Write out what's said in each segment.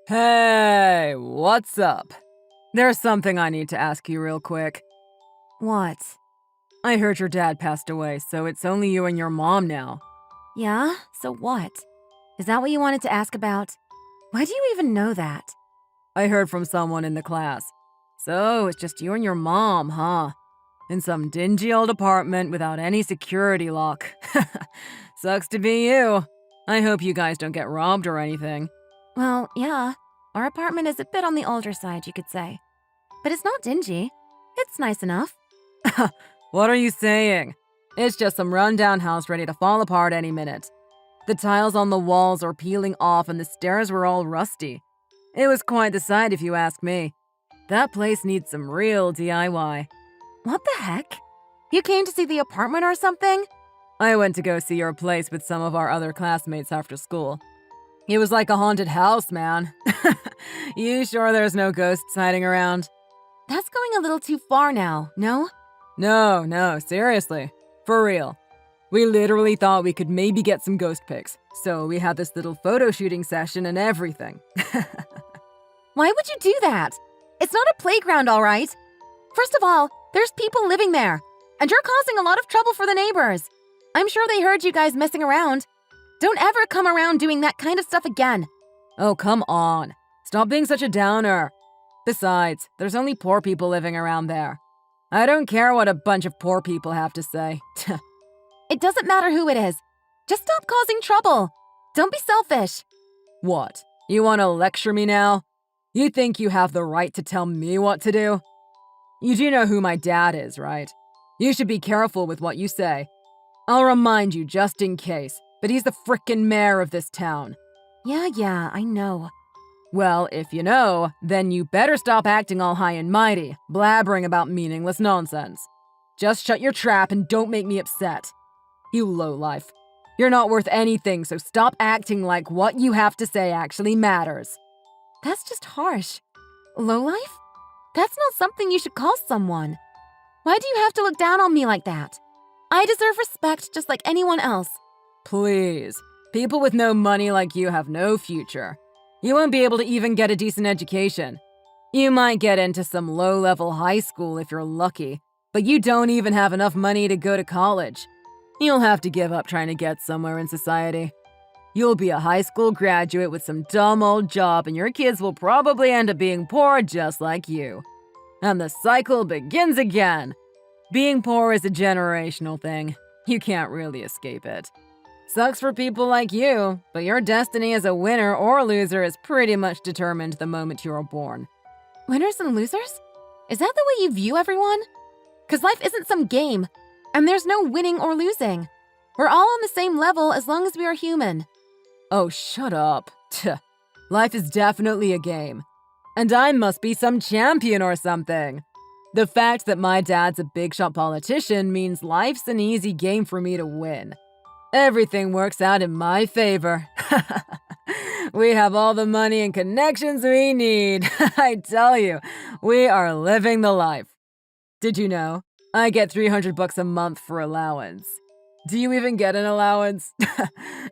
Hey, what's up? There's something I need to ask you real quick. What? I heard your dad passed away, so it's only you and your mom now. Yeah? So what? Is that what you wanted to ask about? Why do you even know that? I heard from someone in the class. So it's just you and your mom, huh? In some dingy old apartment without any security lock. Sucks to be you. I hope you guys don't get robbed or anything. Well, yeah. Our apartment is a bit on the older side, you could say. But it's not dingy. It's nice enough. What are you saying? It's just some rundown house ready to fall apart any minute. The tiles on the walls are peeling off and the stairs were all rusty. It was quite the sight if you ask me. That place needs some real DIY. What the heck? You came to see the apartment or something? I went to go see your place with some of our other classmates after school. It was like a haunted house, man. You sure there's no ghosts hiding around? That's going a little too far now, no? No, seriously. For real. We literally thought we could maybe get some ghost pics, so we had this little photo shooting session and everything. Why would you do that? It's not a playground, all right? First of all, there's people living there, and you're causing a lot of trouble for the neighbors. I'm sure they heard you guys messing around. Don't ever come around doing that kind of stuff again. Oh, come on. Stop being such a downer. Besides, there's only poor people living around there. I don't care what a bunch of poor people have to say. It doesn't matter who it is. Just stop causing trouble. Don't be selfish. What? You want to lecture me now? You think you have the right to tell me what to do? You do know who my dad is, right? You should be careful with what you say. I'll remind you just in case, but he's the frickin' mayor of this town. Yeah, I know. Well, if you know, then you better stop acting all high and mighty, blabbering about meaningless nonsense. Just shut your trap and don't make me upset. You lowlife. You're not worth anything, so stop acting like what you have to say actually matters. That's just harsh. Lowlife? That's not something you should call someone. Why do you have to look down on me like that? I deserve respect just like anyone else. Please. People with no money like you have no future. You won't be able to even get a decent education. You might get into some low-level high school if you're lucky, but you don't even have enough money to go to college. You'll have to give up trying to get somewhere in society. You'll be a high school graduate with some dumb old job, and your kids will probably end up being poor just like you. And the cycle begins again. Being poor is a generational thing. You can't really escape it. Sucks for people like you, but your destiny as a winner or loser is pretty much determined the moment you are born. Winners and losers? Is that the way you view everyone? 'Cause life isn't some game, and there's no winning or losing. We're all on the same level as long as we are human. Oh, shut up. Life is definitely a game. And I must be some champion or something. The fact that my dad's a big-shot politician means life's an easy game for me to win. Everything works out in my favor. We have all the money and connections we need. I tell you, we are living the life. Did you know? I get $300 a month for allowance. Do you even get an allowance?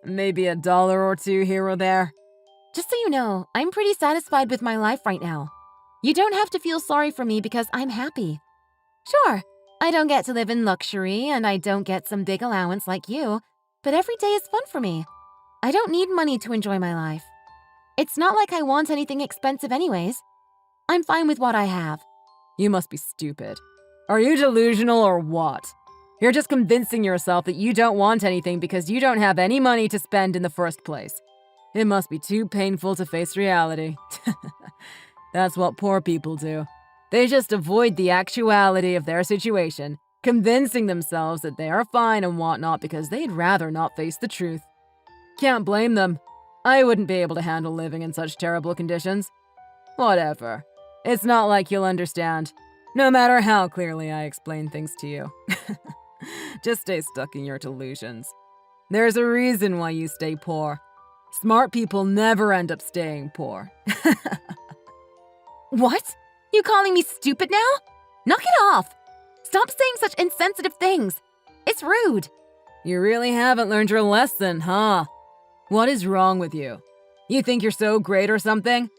Maybe $1 or $2 here or there. Just so you know, I'm pretty satisfied with my life right now. You don't have to feel sorry for me because I'm happy. Sure, I don't get to live in luxury and I don't get some big allowance like you, but every day is fun for me. I don't need money to enjoy my life. It's not like I want anything expensive anyways. I'm fine with what I have. You must be stupid. Are you delusional or what? You're just convincing yourself that you don't want anything because you don't have any money to spend in the first place. It must be too painful to face reality. That's what poor people do. They just avoid the actuality of their situation, convincing themselves that they are fine and whatnot because they'd rather not face the truth. Can't blame them. I wouldn't be able to handle living in such terrible conditions. Whatever. It's not like you'll understand, no matter how clearly I explain things to you. Just stay stuck in your delusions. There's a reason why you stay poor. Smart people never end up staying poor. What? You calling me stupid now? Knock it off! Stop saying such insensitive things. It's rude. You really haven't learned your lesson, huh? What is wrong with you? You think you're so great or something?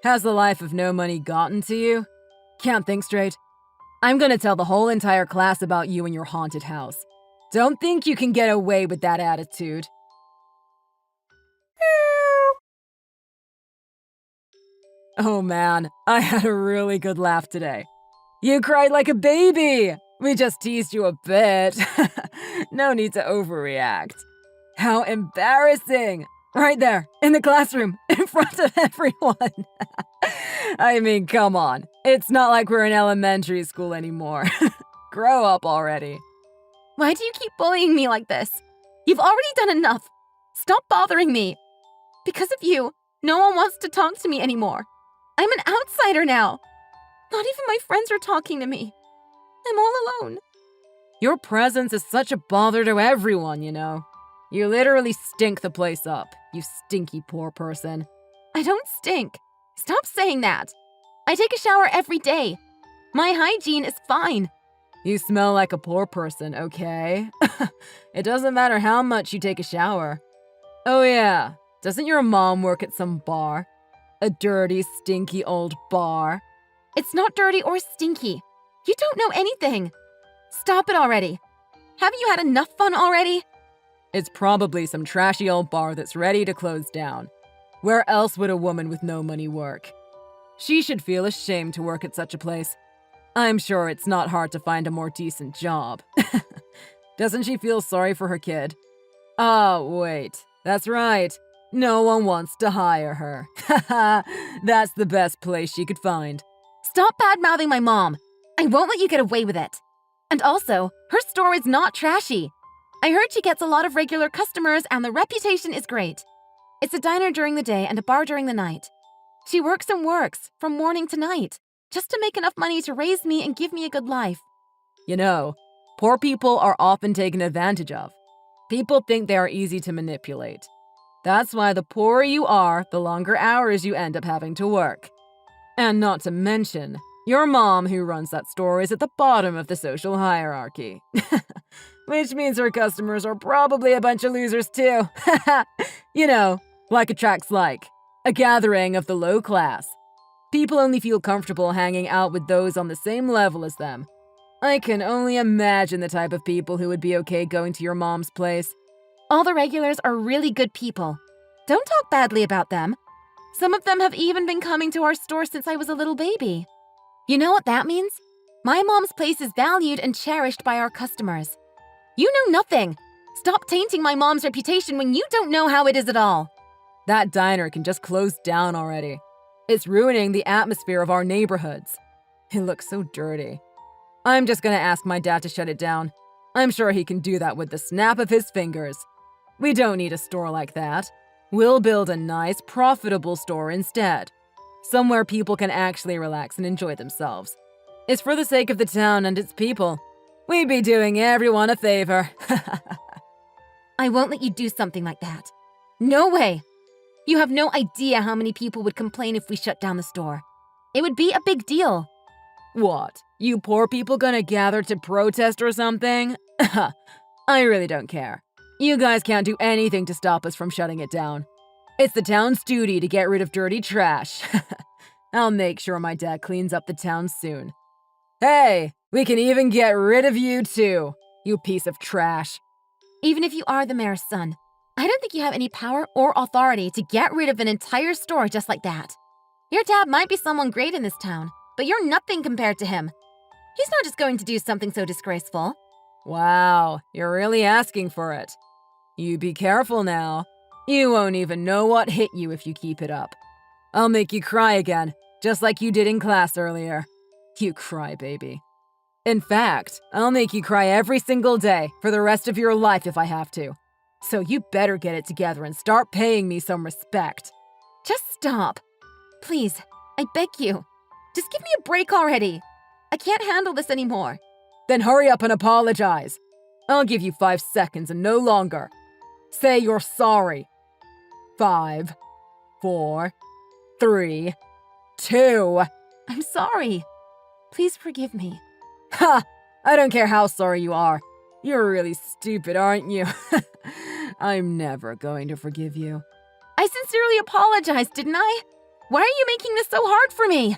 Has the life of no money gotten to you? Can't think straight? I'm gonna tell the whole entire class about you and your haunted house. Don't think you can get away with that attitude. Oh man, I had a really good laugh today. You cried like a baby! We just teased you a bit. No need to overreact. How embarrassing! Right there, in the classroom, in front of everyone. I mean, come on. It's not like we're in elementary school anymore. Grow up already. Why do you keep bullying me like this? You've already done enough. Stop bothering me. Because of you, no one wants to talk to me anymore. I'm an outsider now. Not even my friends are talking to me. I'm all alone. Your presence is such a bother to everyone, you know. You literally stink the place up, you stinky poor person. I don't stink. Stop saying that. I take a shower every day. My hygiene is fine. You smell like a poor person, okay? It doesn't matter how much you take a shower. Oh yeah, doesn't your mom work at some bar? A dirty, stinky old bar? It's not dirty or stinky. You don't know anything. Stop it already. Haven't you had enough fun already? It's probably some trashy old bar that's ready to close down. Where else would a woman with no money work? She should feel ashamed to work at such a place. I'm sure it's not hard to find a more decent job. Doesn't she feel sorry for her kid? Oh, wait. That's right. No one wants to hire her. Haha, that's the best place she could find. Stop bad-mouthing my mom. I won't let you get away with it. And also, her store is not trashy. I heard she gets a lot of regular customers and the reputation is great. It's a diner during the day and a bar during the night. She works and works, from morning to night, just to make enough money to raise me and give me a good life. You know, poor people are often taken advantage of. People think they are easy to manipulate. That's why the poorer you are, the longer hours you end up having to work. And not to mention, your mom who runs that store is at the bottom of the social hierarchy. Which means her customers are probably a bunch of losers too. You know, like attracts like. A gathering of the low class. People only feel comfortable hanging out with those on the same level as them. I can only imagine the type of people who would be okay going to your mom's place. All the regulars are really good people. Don't talk badly about them. Some of them have even been coming to our store since I was a little baby. You know what that means? My mom's place is valued and cherished by our customers. You know nothing. Stop tainting my mom's reputation when you don't know how it is at all. That diner can just close down already. It's ruining the atmosphere of our neighborhoods. It looks so dirty. I'm just gonna ask my dad to shut it down. I'm sure he can do that with the snap of his fingers. We don't need a store like that. We'll build a nice, profitable store instead. Somewhere people can actually relax and enjoy themselves. It's for the sake of the town and its people. We'd be doing everyone a favor. I won't let you do something like that. No way. You have no idea how many people would complain if we shut down the store. It would be a big deal. What? You poor people gonna gather to protest or something? I really don't care. You guys can't do anything to stop us from shutting it down. It's the town's duty to get rid of dirty trash. I'll make sure my dad cleans up the town soon. Hey, we can even get rid of you too, you piece of trash. Even if you are the mayor's son, I don't think you have any power or authority to get rid of an entire store just like that. Your dad might be someone great in this town, but you're nothing compared to him. He's not just going to do something so disgraceful. Wow, you're really asking for it. You be careful now. You won't even know what hit you if you keep it up. I'll make you cry again, just like you did in class earlier. You crybaby. In fact, I'll make you cry every single day for the rest of your life if I have to. So you better get it together and start paying me some respect. Just stop. Please, I beg you. Just give me a break already. I can't handle this anymore. Then hurry up and apologize. I'll give you 5 seconds and no longer. Say you're sorry. 5, 4, 3, 2. I'm sorry. Please forgive me. Ha! I don't care how sorry you are. You're really stupid, aren't you? I'm never going to forgive you. I sincerely apologized, didn't I? Why are you making this so hard for me?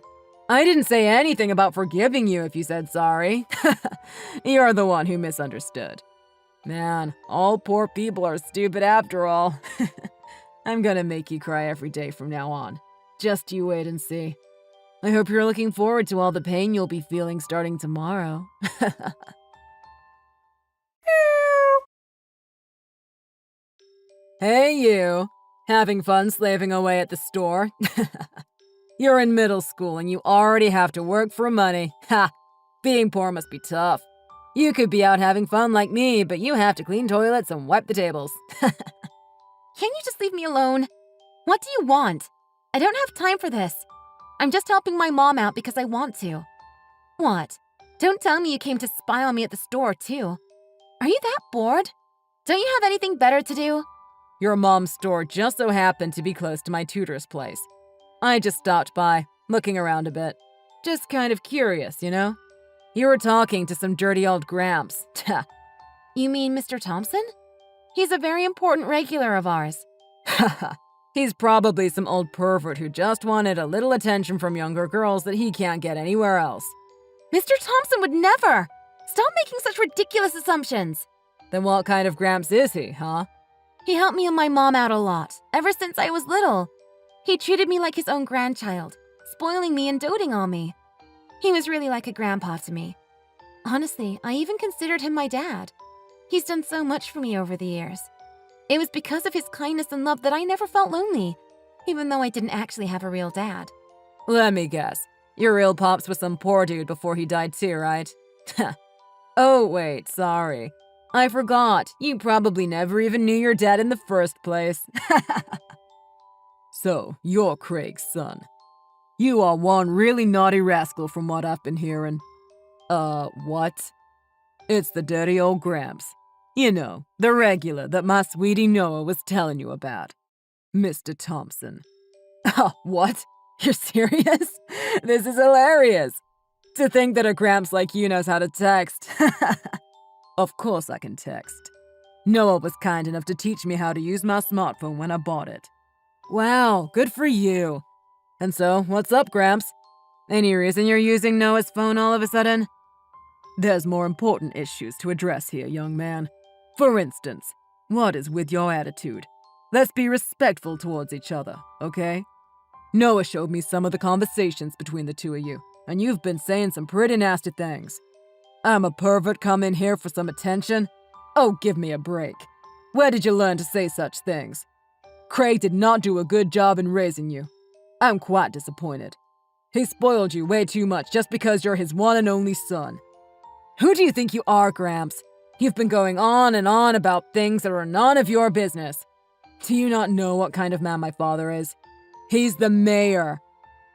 I didn't say anything about forgiving you if you said sorry. You're the one who misunderstood. Man, all poor people are stupid after all. I'm gonna make you cry every day from now on. Just you wait and see. I hope you're looking forward to all the pain you'll be feeling starting tomorrow. Hey you! Having fun slaving away at the store? You're in middle school and you already have to work for money. Ha! Being poor must be tough. You could be out having fun like me, but you have to clean toilets and wipe the tables. Can you just leave me alone? What do you want? I don't have time for this. I'm just helping my mom out because I want to. What? Don't tell me you came to spy on me at the store, too. Are you that bored? Don't you have anything better to do? Your mom's store just so happened to be close to my tutor's place. I just stopped by, looking around a bit. Just kind of curious, you know? You were talking to some dirty old Gramps. You mean Mr. Thompson? He's a very important regular of ours. Haha. He's probably some old pervert who just wanted a little attention from younger girls that he can't get anywhere else. Mr. Thompson would never! Stop making such ridiculous assumptions! Then what kind of Gramps is he, huh? He helped me and my mom out a lot, ever since I was little. He treated me like his own grandchild, spoiling me and doting on me. He was really like a grandpa to me. Honestly, I even considered him my dad. He's done so much for me over the years. It was because of his kindness and love that I never felt lonely, even though I didn't actually have a real dad. Let me guess. Your real pops was some poor dude before he died too, right? Oh, wait, sorry. I forgot. You probably never even knew your dad in the first place. So, you're Craig's son. You are one really naughty rascal from what I've been hearing. What? It's the dirty old Gramps. You know, the regular that my sweetie Noah was telling you about. Mr. Thompson. Oh, what? You're serious? This is hilarious. To think that a Gramps like you knows how to text. Of course I can text. Noah was kind enough to teach me how to use my smartphone when I bought it. Wow, good for you. And so, what's up, Gramps? Any reason you're using Noah's phone all of a sudden? There's more important issues to address here, young man. For instance, what is with your attitude? Let's be respectful towards each other, okay? Noah showed me some of the conversations between the two of you, and you've been saying some pretty nasty things. I'm a pervert come in here for some attention? Oh, give me a break. Where did you learn to say such things? Craig did not do a good job in raising you. I'm quite disappointed. He spoiled you way too much just because you're his one and only son. Who do you think you are, Gramps? You've been going on and on about things that are none of your business. Do you not know what kind of man my father is? He's the mayor.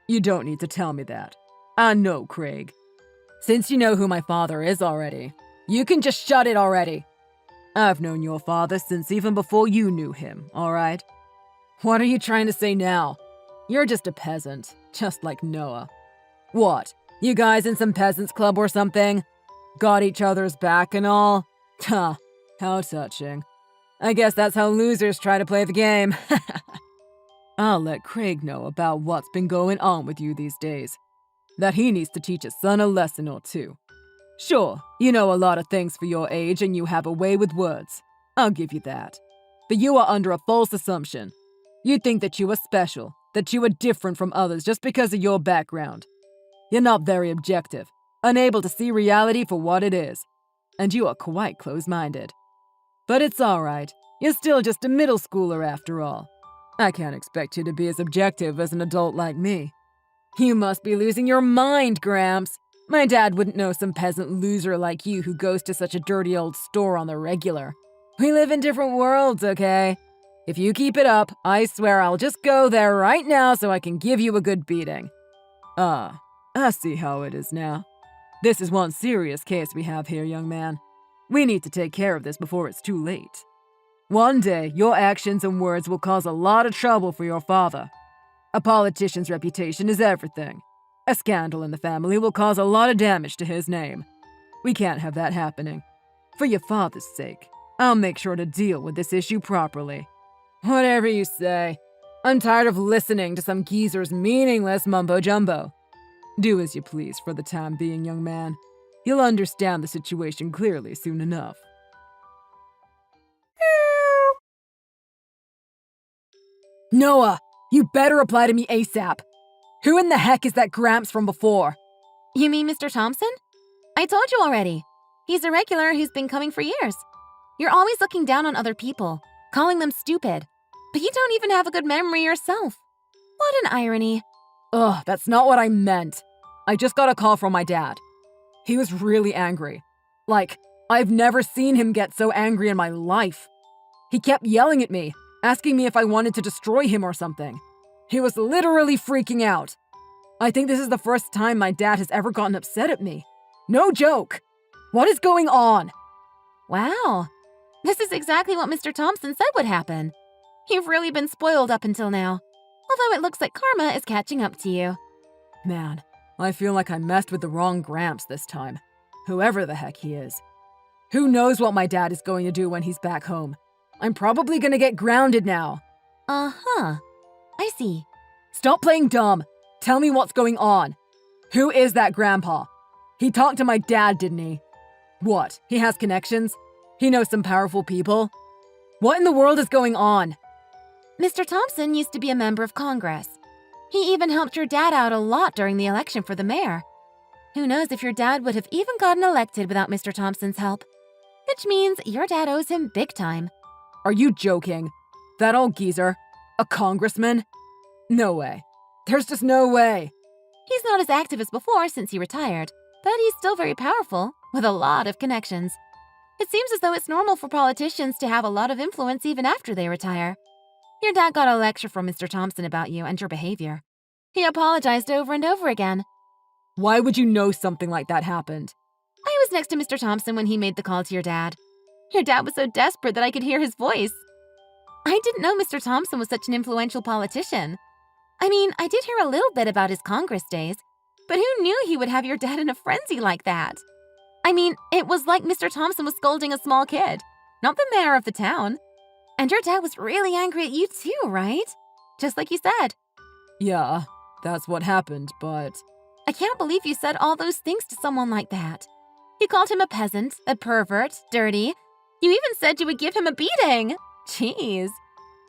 You don't need to tell me that. I know, Craig. Since you know who my father is already, you can just shut it already. I've known your father since even before you knew him, all right? What are you trying to say now? You're just a peasant, just like Noah. What, you guys in some peasants club or something? Got each other's back and all? Huh, how touching. I guess that's how losers try to play the game. I'll let Craig know about what's been going on with you these days. That he needs to teach his son a lesson or two. Sure, you know a lot of things for your age and you have a way with words. I'll give you that. But you are under a false assumption. You think that you are special, that you are different from others just because of your background. You're not very objective, unable to see reality for what it is. And you are quite close-minded. But it's alright, you're still just a middle schooler after all. I can't expect you to be as objective as an adult like me. You must be losing your mind, Gramps. My dad wouldn't know some peasant loser like you who goes to such a dirty old store on the regular. We live in different worlds, okay? If you keep it up, I swear I'll just go there right now so I can give you a good beating. Ah, I see how it is now. This is one serious case we have here, young man. We need to take care of this before it's too late. One day, your actions and words will cause a lot of trouble for your father. A politician's reputation is everything. A scandal in the family will cause a lot of damage to his name. We can't have that happening. For your father's sake, I'll make sure to deal with this issue properly. Whatever you say. I'm tired of listening to some geezer's meaningless mumbo-jumbo. Do as you please for the time being, young man. You'll understand the situation clearly soon enough. Noah, you better reply to me ASAP. Who in the heck is that Gramps from before? You mean Mr. Thompson? I told you already. He's a regular who's been coming for years. You're always looking down on other people, calling them stupid. But you don't even have a good memory yourself. What an irony. Ugh, that's not what I meant. I just got a call from my dad. He was really angry. Like, I've never seen him get so angry in my life. He kept yelling at me, asking me if I wanted to destroy him or something. He was literally freaking out. I think this is the first time my dad has ever gotten upset at me. No joke. What is going on? Wow. This is exactly what Mr. Thompson said would happen. You've really been spoiled up until now, although it looks like karma is catching up to you. Man, I feel like I messed with the wrong Gramps this time. Whoever the heck he is. Who knows what my dad is going to do when he's back home? I'm probably gonna get grounded now. Uh-huh. I see. Stop playing dumb. Tell me what's going on. Who is that grandpa? He talked to my dad, didn't he? What? He has connections? He knows some powerful people? What in the world is going on? Mr. Thompson used to be a member of Congress. He even helped your dad out a lot during the election for the mayor. Who knows if your dad would have even gotten elected without Mr. Thompson's help? Which means your dad owes him big time. Are you joking? That old geezer? A congressman? No way. There's just no way. He's not as active as before since he retired, but he's still very powerful, with a lot of connections. It seems as though it's normal for politicians to have a lot of influence even after they retire. Your dad got a lecture from Mr. Thompson about you and your behavior. He apologized over and over again. Why would you know something like that happened? I was next to Mr. Thompson when he made the call to your dad. Your dad was so desperate that I could hear his voice. I didn't know Mr. Thompson was such an influential politician. I mean, I did hear a little bit about his Congress days, but who knew he would have your dad in a frenzy like that? I mean, it was like Mr. Thompson was scolding a small kid, not the mayor of the town. And your dad was really angry at you too, right? Just like you said. Yeah, that's what happened, but... I can't believe you said all those things to someone like that. You called him a peasant, a pervert, dirty. You even said you would give him a beating. Jeez.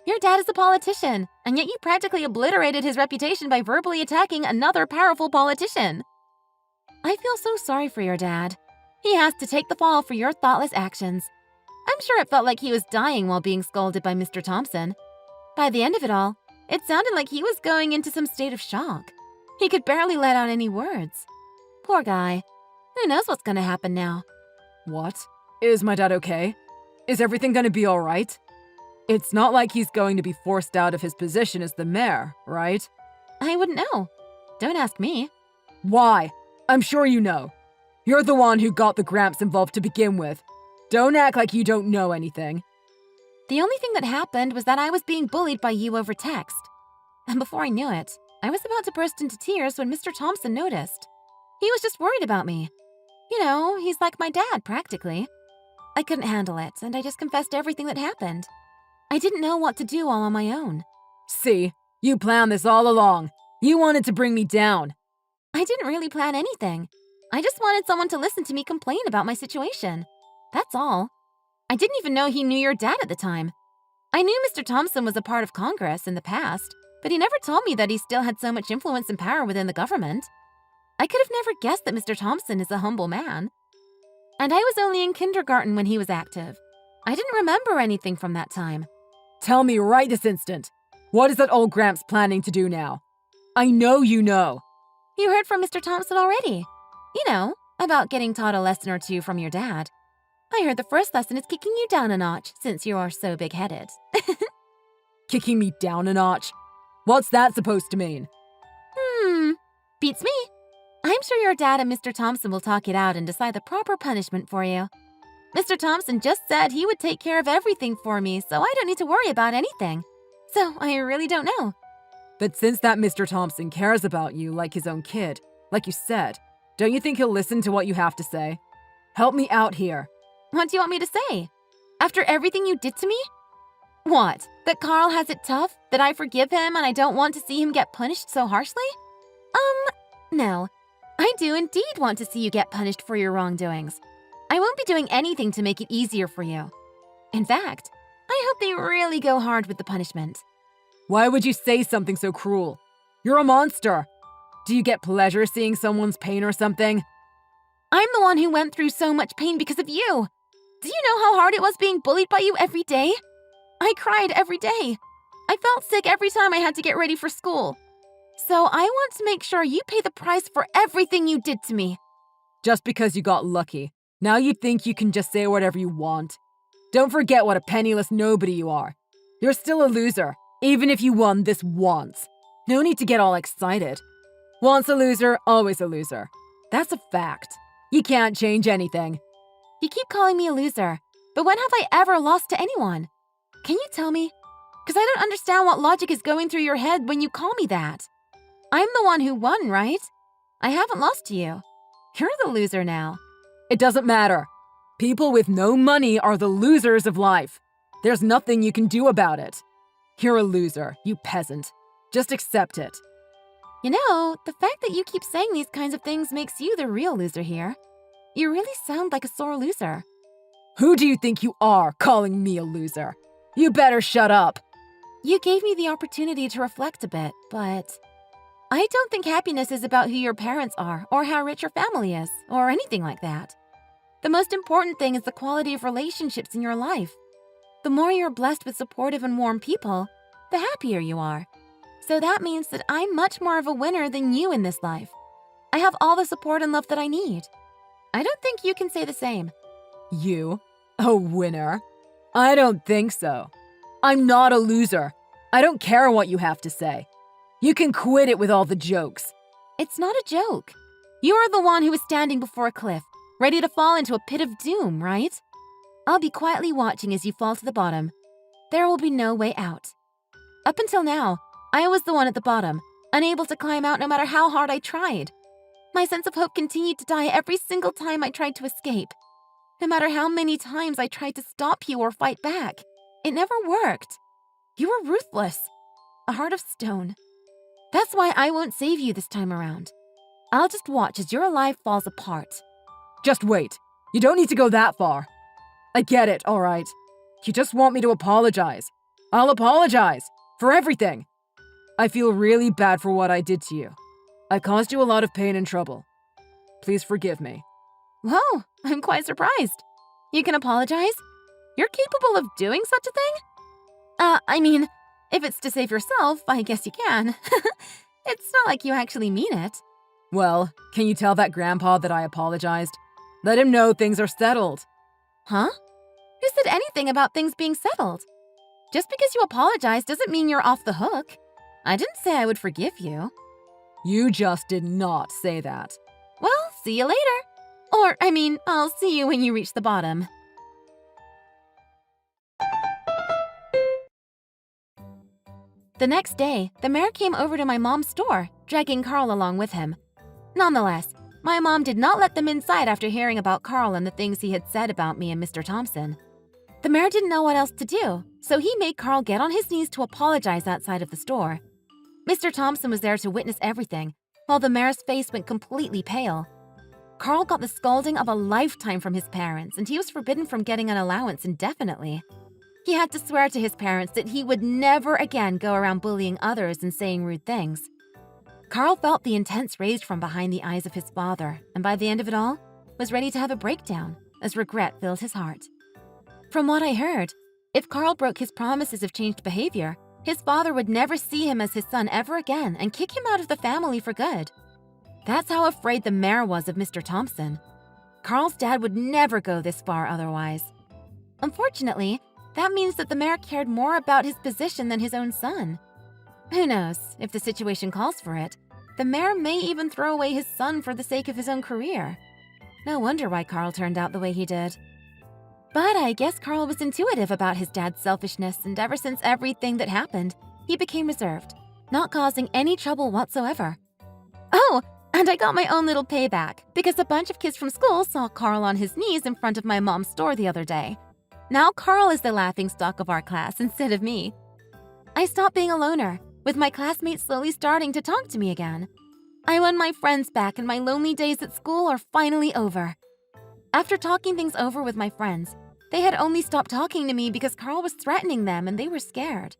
Your dad is a politician, and yet you practically obliterated his reputation by verbally attacking another powerful politician. I feel so sorry for your dad. He has to take the fall for your thoughtless actions. I'm sure it felt like he was dying while being scolded by Mr. Thompson. By the end of it all, it sounded like he was going into some state of shock. He could barely let out any words. Poor guy. Who knows what's gonna happen now? What? Is my dad okay? Is everything gonna be alright? It's not like he's going to be forced out of his position as the mayor, right? I wouldn't know. Don't ask me. Why? I'm sure you know. You're the one who got the Gramps involved to begin with. Don't act like you don't know anything. The only thing that happened was that I was being bullied by you over text. And before I knew it, I was about to burst into tears when Mr. Thompson noticed. He was just worried about me. You know, he's like my dad, practically. I couldn't handle it, and I just confessed everything that happened. I didn't know what to do all on my own. See, you planned this all along. You wanted to bring me down. I didn't really plan anything. I just wanted someone to listen to me complain about my situation. That's all. I didn't even know he knew your dad at the time. I knew Mr. Thompson was a part of Congress in the past, but he never told me that he still had so much influence and power within the government. I could have never guessed that Mr. Thompson is a humble man. And I was only in kindergarten when he was active. I didn't remember anything from that time. Tell me right this instant. What is that old Gramps planning to do now? I know you know. You heard from Mr. Thompson already. You know, about getting taught a lesson or two from your dad. I heard the first lesson is kicking you down a notch since you are so big-headed. Kicking me down a notch? What's that supposed to mean? Beats me. I'm sure your dad and Mr. Thompson will talk it out and decide the proper punishment for you. Mr. Thompson just said he would take care of everything for me, so I don't need to worry about anything. So I really don't know. But since that Mr. Thompson cares about you like his own kid, like you said, don't you think he'll listen to what you have to say? Help me out here. What do you want me to say? After everything you did to me? What? That Carl has it tough? That I forgive him and I don't want to see him get punished so harshly? No. I do indeed want to see you get punished for your wrongdoings. I won't be doing anything to make it easier for you. In fact, I hope they really go hard with the punishment. Why would you say something so cruel? You're a monster. Do you get pleasure seeing someone's pain or something? I'm the one who went through so much pain because of you. Do you know how hard it was being bullied by you every day? I cried every day. I felt sick every time I had to get ready for school. So I want to make sure you pay the price for everything you did to me. Just because you got lucky, now you think you can just say whatever you want. Don't forget what a penniless nobody you are. You're still a loser, even if you won this once. No need to get all excited. Once a loser, always a loser. That's a fact. You can't change anything. You keep calling me a loser, but when have I ever lost to anyone? Can you tell me? Because I don't understand what logic is going through your head when you call me that. I'm the one who won, right? I haven't lost to you. You're the loser now. It doesn't matter. People with no money are the losers of life. There's nothing you can do about it. You're a loser, you peasant. Just accept it. You know, the fact that you keep saying these kinds of things makes you the real loser here. You really sound like a sore loser. Who do you think you are, calling me a loser? You better shut up. You gave me the opportunity to reflect a bit, but I don't think happiness is about who your parents are, or how rich your family is, or anything like that. The most important thing is the quality of relationships in your life. The more you're blessed with supportive and warm people, the happier you are. So that means that I'm much more of a winner than you in this life. I have all the support and love that I need. I don't think you can say the same. You? A winner? I don't think so. I'm not a loser. I don't care what you have to say. You can quit it with all the jokes. It's not a joke. You are the one who is standing before a cliff, ready to fall into a pit of doom, right? I'll be quietly watching as you fall to the bottom. There will be no way out. Up until now, I was the one at the bottom, unable to climb out no matter how hard I tried. My sense of hope continued to die every single time I tried to escape. No matter how many times I tried to stop you or fight back, it never worked. You were ruthless. A heart of stone. That's why I won't save you this time around. I'll just watch as your life falls apart. Just wait. You don't need to go that far. I get it, all right. You just want me to apologize. I'll apologize. For everything. I feel really bad for what I did to you. I caused you a lot of pain and trouble. Please forgive me. Whoa, I'm quite surprised. You can apologize? You're capable of doing such a thing? If it's to save yourself, I guess you can. It's not like you actually mean it. Well, can you tell that grandpa that I apologized? Let him know things are settled. Huh? Who said anything about things being settled? Just because you apologize doesn't mean you're off the hook. I didn't say I would forgive you. You just did not say that. Well, see you later. I'll see you when you reach the bottom. The next day, the mayor came over to my mom's store, dragging Carl along with him. Nonetheless, my mom did not let them inside after hearing about Carl and the things he had said about me and Mr. Thompson. The mayor didn't know what else to do, so he made Carl get on his knees to apologize outside of the store. Mr. Thompson was there to witness everything, while the mayor's face went completely pale. Carl got the scolding of a lifetime from his parents, and he was forbidden from getting an allowance indefinitely. He had to swear to his parents that he would never again go around bullying others and saying rude things. Carl felt the intense rage from behind the eyes of his father, and by the end of it all, was ready to have a breakdown as regret filled his heart. From what I heard, if Carl broke his promises of changed behavior, his father would never see him as his son ever again and kick him out of the family for good. That's how afraid the mayor was of Mr. Thompson. Carl's dad would never go this far otherwise. Unfortunately, that means that the mayor cared more about his position than his own son. Who knows, if the situation calls for it, the mayor may even throw away his son for the sake of his own career. No wonder why Carl turned out the way he did. But I guess Carl was intuitive about his dad's selfishness, and ever since everything that happened, he became reserved, not causing any trouble whatsoever. Oh, and I got my own little payback, because a bunch of kids from school saw Carl on his knees in front of my mom's store the other day. Now Carl is the laughingstock of our class instead of me. I stopped being a loner, with my classmates slowly starting to talk to me again. I won my friends back and my lonely days at school are finally over. After talking things over with my friends, they had only stopped talking to me because Carl was threatening them and they were scared.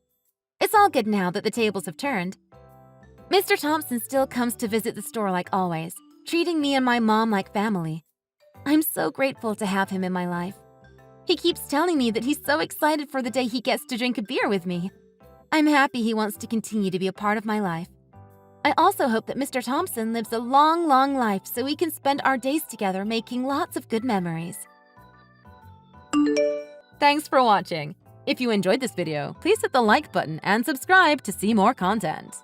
It's all good now that the tables have turned. Mr. Thompson still comes to visit the store like always, treating me and my mom like family. I'm so grateful to have him in my life. He keeps telling me that he's so excited for the day he gets to drink a beer with me. I'm happy he wants to continue to be a part of my life. I also hope that Mr. Thompson lives a long, long life so we can spend our days together making lots of good memories. Thanks for watching. If you enjoyed this video, please hit the like button and subscribe to see more content.